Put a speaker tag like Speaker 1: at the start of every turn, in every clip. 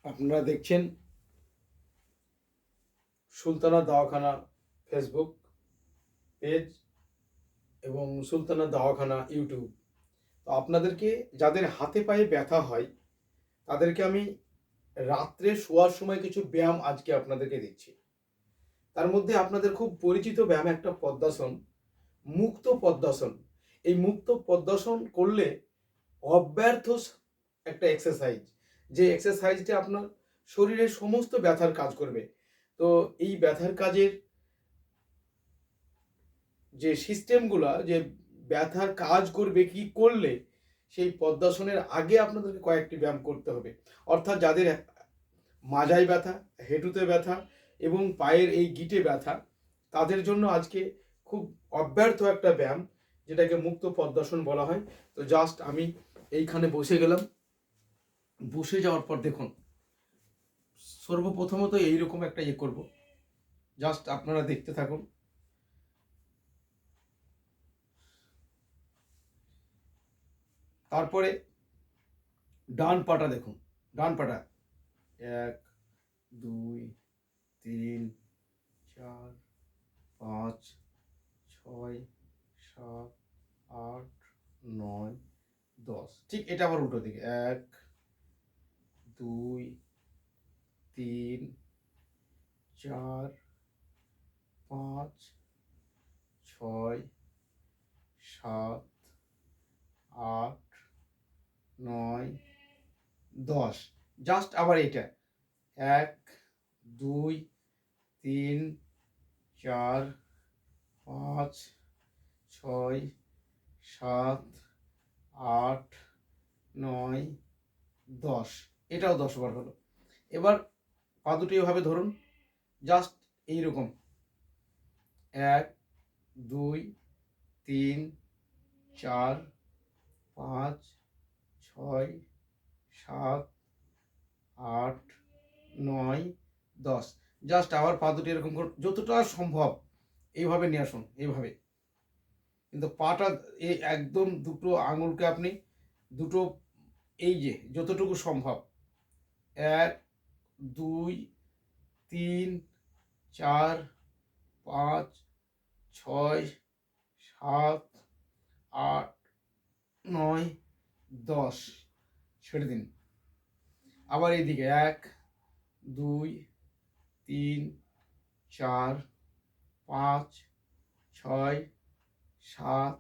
Speaker 1: আপনারা দেখছেন Sultana Dawakhana Facebook page এবং সুলতানা দাওয়াখানা ইউটিউব। তো আপনাদেরকে যাদের হাতে পায়ে ব্যথা হয় তাদেরকে আমি রাত্রে শোয়ার সময় কিছু ব্যায়াম আজকে আপনাদেরকে দিচ্ছি। তার মধ্যে আপনাদের খুব পরিচিত ব্যায়াম একটা পদ্মাসন, মুক্ত পদ্মাসন। এই মুক্ত পদ্মাসন করলে অব্যর্থ একটা এক্সারসাইজ, যে এক্সারসাইজটা আপনার শরীরের সমস্ত ব্যথার কাজ করবে। তো এই ব্যথার কাজের যে সিস্টেমগুলা, যে ব্যথার কাজ করবে কি করলে, সেই পদ্মাসনের আগে আপনাদেরকে কয়েকটি ব্যায়াম করতে হবে। অর্থাৎ যাদের মাজায় ব্যথা, হেঁটুতে ব্যথা এবং পায়ের এই গিঁটে ব্যথা, তাদের জন্য আজকে খুব অব্যর্থ একটা ব্যায়াম, যেটাকে মুক্ত পদ্মাসন বলা হয়। তো জাস্ট আমি এইখানে বসে গেলাম। বসে যাওয়ার পর দেখুন, সর্বপ্রথমত এইরকম একটা করব, জাস্ট আপনারা দেখতে থাকুন। তারপরে ডান পাটা দেখুন, ডান পাটা 1 2 3 4 5 6 7 8 9 10। ঠিক এটা আবার উল্টো দিকে 1 2 3 4 5 6 7 8 9 10। জাস্ট আবার এটা 1 2 3 4 5 6 7 8 9 10। এটাও 10 বার হলো। এবার পা দুটো এভাবে ধরুন, জাস্ট এইরকম 1 2 3 4 5 6 7 8 9 10। জাস্ট আবার পা দুটো এরকম করে যতটা সম্ভব এইভাবে নিয়ে আসুন, এইভাবে। কিন্তু পাটা এই একদম দুটো আঙুলকে আপনি দুটো, এই যে যতটুকু সম্ভব 1 2 3 4 5 6 7 8 9 10 ছেড়ে দিন। আবার এইদিকে 1 2 3 4 5 6 7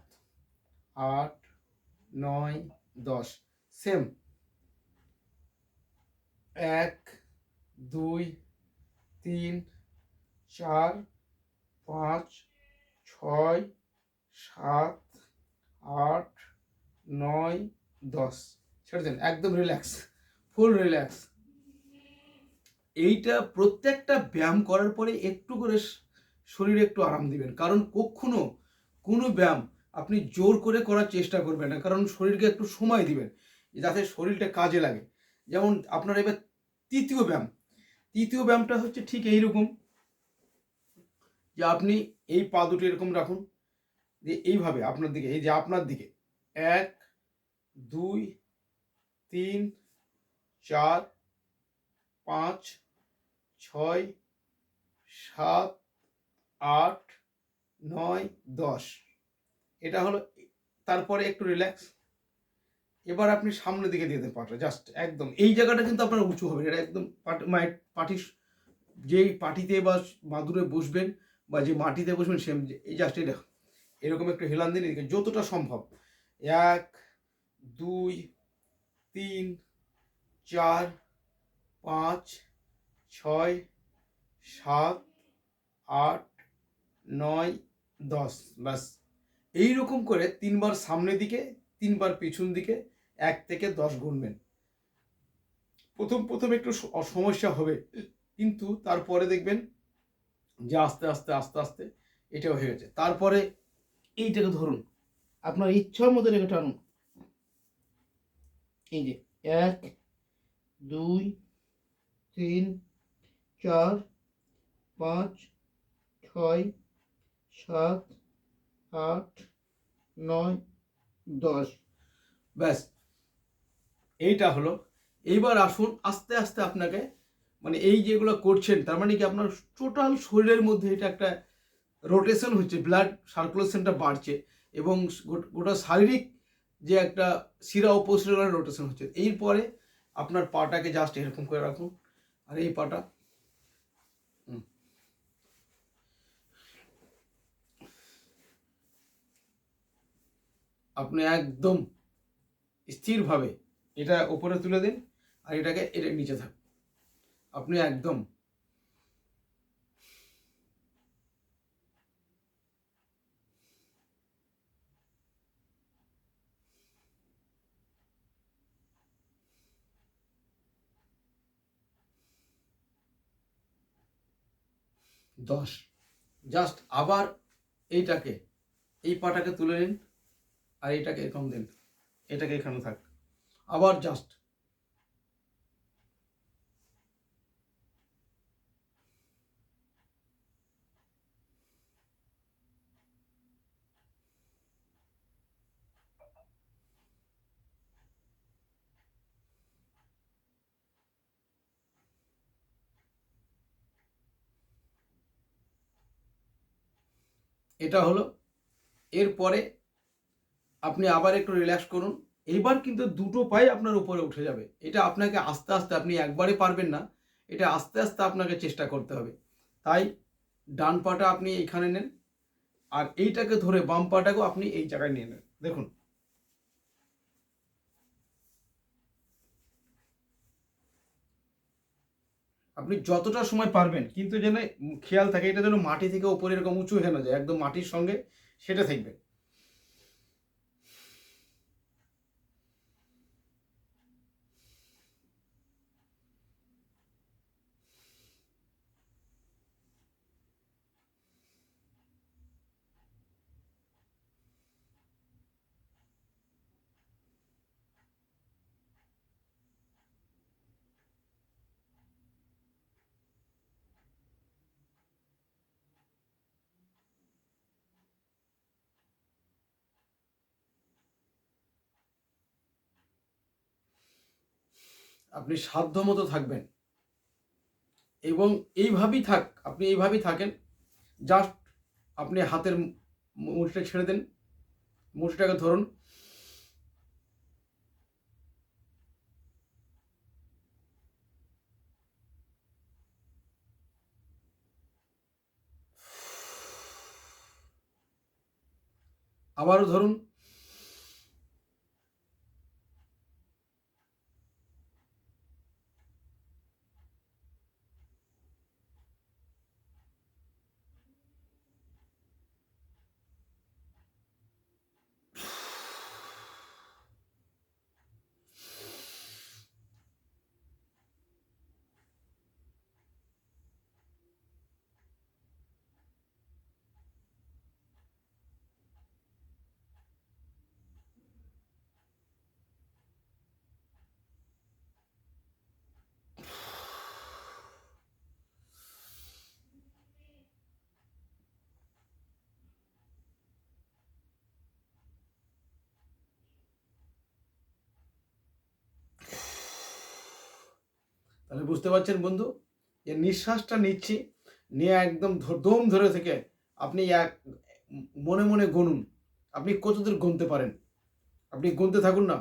Speaker 1: 8 9 10। সেম 1 2 3 4 5 6 7 8 9 10। ছেড়ে দেন, একদম রিল্যাক্স, ফুল রিল্যাক্স। এইটা প্রত্যেকটা ব্যায়াম করার পরে একটু করে শরীরে একটু আরাম দিবেন, কারণ কখনো কোনো ব্যায়াম আপনি জোর করে করার চেষ্টা করবেন না, কারণ শরীরকে একটু সময় দিবেন যাতে শরীরটা কাজে লাগে। যেমন আপনার এবার তৃতীয় ব্যায়াম, তৃতীয় ব্যায়ামটা হচ্ছে ঠিক এইরকম, যে আপনি এই পা দুটো এরকম রাখুন, যে এইভাবে আপনার দিকে, এই যে আপনার দিকে 1 2 3 4 5 6 7 8 9 10। এটা হলো। তারপরে একটু রিল্যাক্স। এবার আপনি সামনের দিকে দিয়ে দেন পাটা, জাস্ট একদম এই জায়গাটা কিন্তু আপনার উঁচু হবে, এটা একদম পাটি, যেই পাটিতে বা মাদুরে বসবেন বা যে মাটিতে বসবেন সেম, এই জাস্ট এটা এরকম একটু হেলান দিন এদিকে যতটা সম্ভব। 1 2 3 4 5 6 7 8 9 10। ব্যাস এইরকম করে 3বার সামনের দিকে, 3বার পিছন দিকে 1 থেকে 10 গুনবেন। প্রথম একটু সমস্যা হবে, কিন্তু তারপরে দেখবেন যে আস্তে আস্তে আস্তে আস্তে এটাও হয়ে গেছে। তারপরে এইটাকে ধরুন, আপনার ইচ্ছার মতো রেখে টানুন। এই যে 1 2 3 4 5 6 7 8 9 10। ব্যাস এইটা হলো। এইবার আসুন আস্তে আস্তে আপনাকে মানে এই যেগুলো করছেন তার মানে কি আপনার টোটাল শরীরের মধ্যে এটা একটা রোটেশন হচ্ছে, ব্লাড সার্কুলেশনটা বাড়ছে এবং গোটা শারীরিক যে একটা শিরা উপশিরার রোটেশন হচ্ছে। এরপরে আপনার পাটাকে জাস্ট এরকম করে রাখুন, আর এই পাটা আপনি একদম স্থিরভাবে এটা উপরে তুলে দিন, আর এটাকে এটা নিচে থাক। আপনি একদম দশ, জাস্ট আবার এইটাকে এই পাটাকে তুলে নিন, আর এইটাকে এরকম দিন, এটাকে এখানে থাক, আবার জাস্ট এটা হলো। এরপরে আপনি আবার একটু রিল্যাক্স করুন। এইবার কিন্তু দুটো পাই আপনার উপরে উঠে যাবে। এটা আপনাকে আস্তে আস্তে, আপনি একবারে পারবেন না, এটা আস্তে আস্তে আপনাকে চেষ্টা করতে হবে। তাই ডান পাটা আপনি এইখানে নেন, আর এইটাকে ধরে বাম পাটাকেও আপনি এই জায়গায় নিয়ে নেন। দেখুন আপনি যতটা সময় পারবেন, কিন্তু যেন খেয়াল থাকে এটা যেন মাটি থেকে উপরে এরকম উঁচু হয়ে না যায়, একদম মাটির সঙ্গে সেটা থাকবে। আপনি সাধ্য মতো থাকবেন এবং এইভাবেই থাক, আপনি এইভাবেই থাকেন। জাস্ট আপনি হাতের মুঠিটা ছেড়ে দেন, মুঠিটাকে ধরুন, আবারও ধরুন, তাহলে বুঝতে পারছেন বন্ধু, যে নিঃশ্বাসটা নিচ্ছি, নিয়ে একদম দম ধরে থেকে আপনি এক মনে মনে গুনুন, আপনি কতদূর গুনতে পারেন, আপনি গুনতে থাকুন না।